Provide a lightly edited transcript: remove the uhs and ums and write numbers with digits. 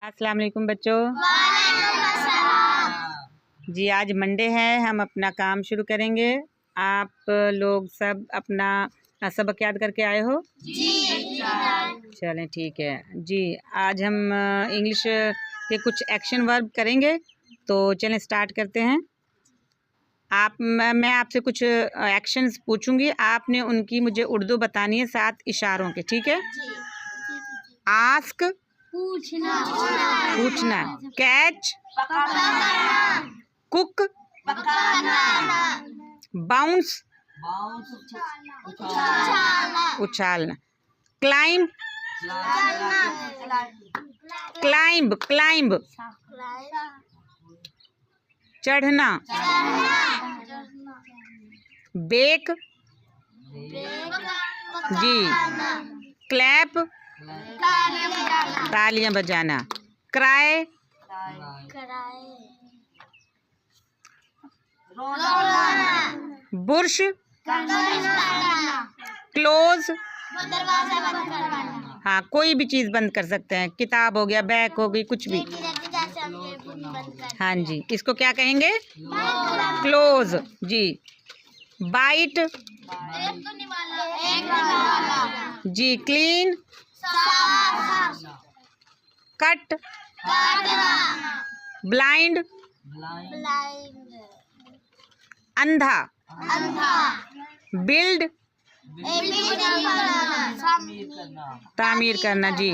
अस्सलाम वालेकुम बच्चों। जी आज मंडे है, हम अपना काम शुरू करेंगे। आप लोग सब अपना सबक याद करके आए हो? जी। चलें ठीक है जी। आज हम इंग्लिश के कुछ एक्शन वर्ब करेंगे, तो चलें स्टार्ट करते हैं। मैं आपसे कुछ एक्शंस पूछूंगी, आपने उनकी मुझे उर्दू बतानी है साथ इशारों के, ठीक है? आस्क पूछना, कैच कुक, बाउंस उछालना, क्लाइंब क्लाइंब चढ़ना, बेक जी, क्लैप तालियां बजाना, क्राई बुर्श क्लोज हाँ, कोई भी चीज़ बंद कर सकते हैं, किताब हो गया, बैग हो गई, कुछ भी। हाँ जी, इसको क्या कहेंगे? क्लोज जी। बाइट जी, क्लीन कट, ब्लाइंड अंधा, बिल्ड तामीर करना जी।